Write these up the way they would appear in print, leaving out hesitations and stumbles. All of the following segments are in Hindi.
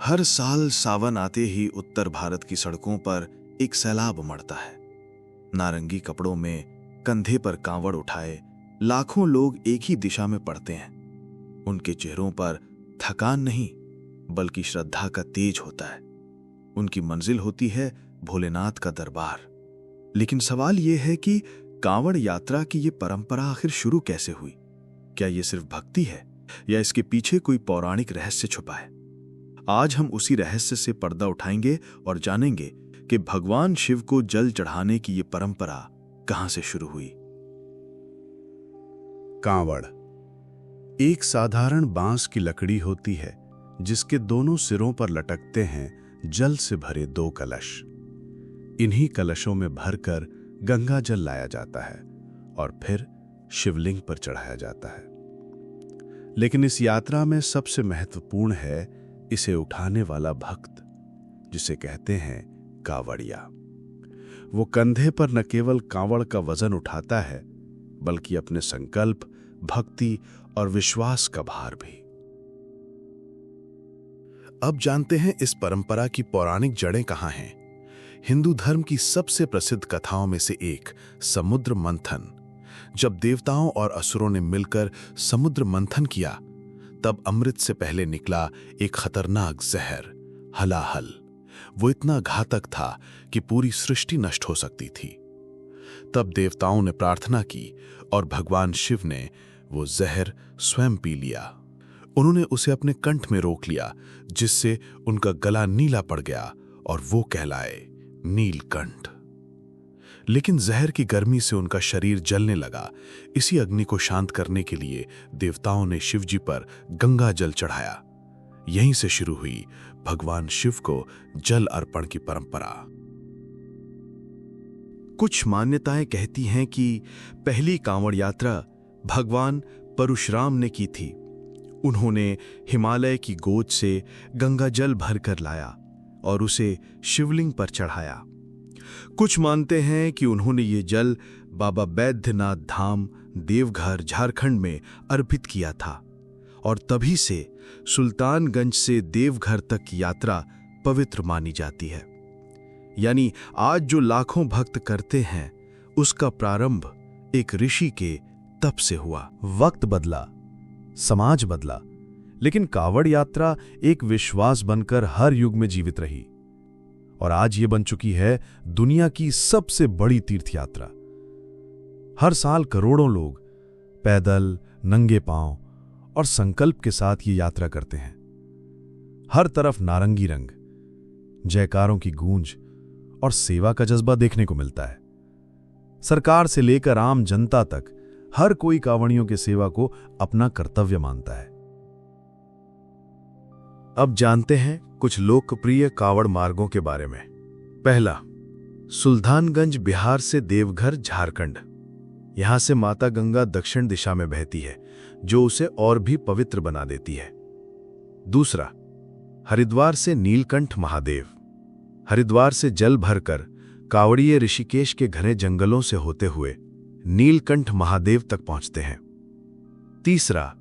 हर साल सावन आते ही उत्तर भारत की सड़कों पर एक सैलाब उमड़ता है। नारंगी कपड़ों में कंधे पर कांवड़ उठाए लाखों लोग एक ही दिशा में पड़ते हैं। उनके चेहरों पर थकान नहीं बल्कि श्रद्धा का तेज होता है। उनकी मंजिल होती है भोलेनाथ का दरबार। लेकिन सवाल यह है कि कांवड़ यात्रा की ये परंपरा आखिर शुरू कैसे हुई? क्या ये सिर्फ भक्ति है या इसके पीछे कोई पौराणिक रहस्य छुपा है? आज हम उसी रहस्य से पर्दा उठाएंगे और जानेंगे कि भगवान शिव को जल चढ़ाने की ये परंपरा कहां से शुरू हुई। कांवड़ एक साधारण बांस की लकड़ी होती है जिसके दोनों सिरों पर लटकते हैं जल से भरे 2 कलश। इन्हीं कलशों में भरकर गंगा जल लाया जाता है और फिर शिवलिंग पर चढ़ाया जाता है। लेकिन इस यात्रा में सबसे महत्वपूर्ण है इसे उठाने वाला भक्त, जिसे कहते हैं कांवड़िया। वो कंधे पर न केवल कांवड़ का वजन उठाता है बल्कि अपने संकल्प, भक्ति और विश्वास का भार भी। अब जानते हैं इस परंपरा की पौराणिक जड़ें कहाँ हैं। हिंदू धर्म की सबसे प्रसिद्ध कथाओं में से एक समुद्र मंथन। जब देवताओं और असुरों ने मिलकर समुद्र मंथन किया, तब अमृत से पहले निकला एक खतरनाक जहर, हलाहल। वो इतना घातक था कि पूरी सृष्टि नष्ट हो सकती थी। तब देवताओं ने प्रार्थना की और भगवान शिव ने वो जहर स्वयं पी लिया। उन्होंने उसे अपने कंठ में रोक लिया, जिससे उनका गला नीला पड़ गया और वो कहलाए नीलकंठ। लेकिन जहर की गर्मी से उनका शरीर जलने लगा। इसी अग्नि को शांत करने के लिए देवताओं ने शिवजी पर गंगा जल चढ़ाया। यहीं से शुरू हुई भगवान शिव को जल अर्पण की परंपरा। कुछ मान्यताएं कहती हैं कि पहली कांवड़ यात्रा भगवान परशुराम ने की थी। उन्होंने हिमालय की गोद से गंगा जल भरकर लाया और उसे शिवलिंग पर चढ़ाया। कुछ मानते हैं कि उन्होंने ये जल बाबा बैद्यनाथ धाम, देवघर, झारखंड में अर्पित किया था और तभी से सुल्तानगंज से देवघर तक की यात्रा पवित्र मानी जाती है। यानी आज जो लाखों भक्त करते हैं, उसका प्रारंभ एक ऋषि के तप से हुआ। वक्त बदला, समाज बदला, लेकिन कांवड़ यात्रा एक विश्वास बनकर हर युग में जीवित रही और आज ये बन चुकी है दुनिया की सबसे बड़ी तीर्थ यात्रा। हर साल करोड़ों लोग पैदल, नंगे पांव और संकल्प के साथ ये यात्रा करते हैं। हर तरफ नारंगी रंग, जयकारों की गूंज और सेवा का जज्बा देखने को मिलता है। सरकार से लेकर आम जनता तक हर कोई कांवड़ियों की सेवा को अपना कर्तव्य मानता है। अब जानते हैं कुछ लोकप्रिय कांवड़ मार्गों के बारे में। पहला, सुल्तानगंज बिहार से देवघर झारखंड। यहां से माता गंगा दक्षिण दिशा में बहती है, जो उसे और भी पवित्र बना देती है। दूसरा, हरिद्वार से नीलकंठ महादेव। हरिद्वार से जल भरकर कांवड़िये ऋषिकेश के घने जंगलों से होते हुए नीलकंठ महादेव तक पहुंचते हैं। तीसरा,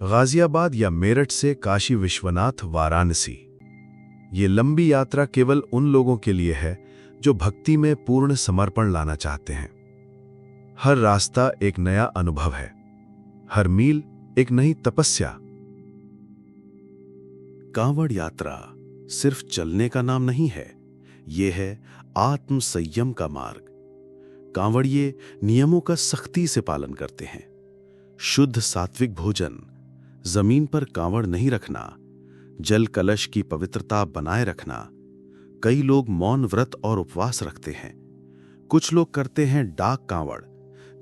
गाजियाबाद या मेरठ से काशी विश्वनाथ वाराणसी। ये लंबी यात्रा केवल उन लोगों के लिए है जो भक्ति में पूर्ण समर्पण लाना चाहते हैं। हर रास्ता एक नया अनुभव है, हर मील एक नई तपस्या। कांवड़ यात्रा सिर्फ चलने का नाम नहीं है, यह है आत्म संयम का मार्ग। कांवड़िये नियमों का सख्ती से पालन करते हैं। शुद्ध सात्विक भोजन, जमीन पर कांवड़ नहीं रखना, जल कलश की पवित्रता बनाए रखना। कई लोग मौन व्रत और उपवास रखते हैं। कुछ लोग करते हैं डाक कांवड़,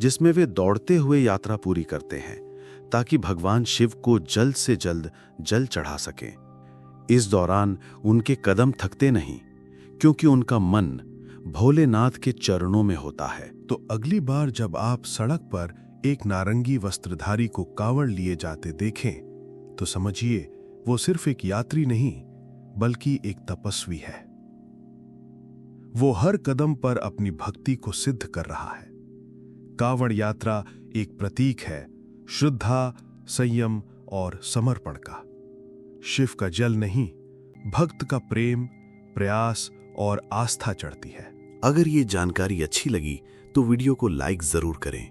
जिसमें वे दौड़ते हुए यात्रा पूरी करते हैं ताकि भगवान शिव को जल्द से जल्द जल चढ़ा सकें। इस दौरान उनके कदम थकते नहीं, क्योंकि उनका मन भोलेनाथ के चरणों में होता है। तो अगली बार जब आप सड़क पर एक नारंगी वस्त्रधारी को कांवड़ लिए जाते देखें, तो समझिए वो सिर्फ एक यात्री नहीं बल्कि एक तपस्वी है। वो हर कदम पर अपनी भक्ति को सिद्ध कर रहा है। कांवड़ यात्रा एक प्रतीक है श्रद्धा, संयम और समर्पण का। शिव का जल नहीं भक्त का प्रेम, प्रयास और आस्था चढ़ती है। अगर ये जानकारी अच्छी लगी तो वीडियो को लाइक जरूर करें।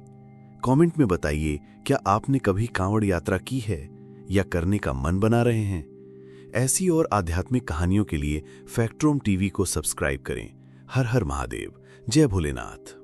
कमेंट में बताइए, क्या आपने कभी कांवड़ यात्रा की है या करने का मन बना रहे हैं? ऐसी और आध्यात्मिक कहानियों के लिए फैक्टरूम टीवी को सब्सक्राइब करें। हर हर महादेव। जय भोलेनाथ।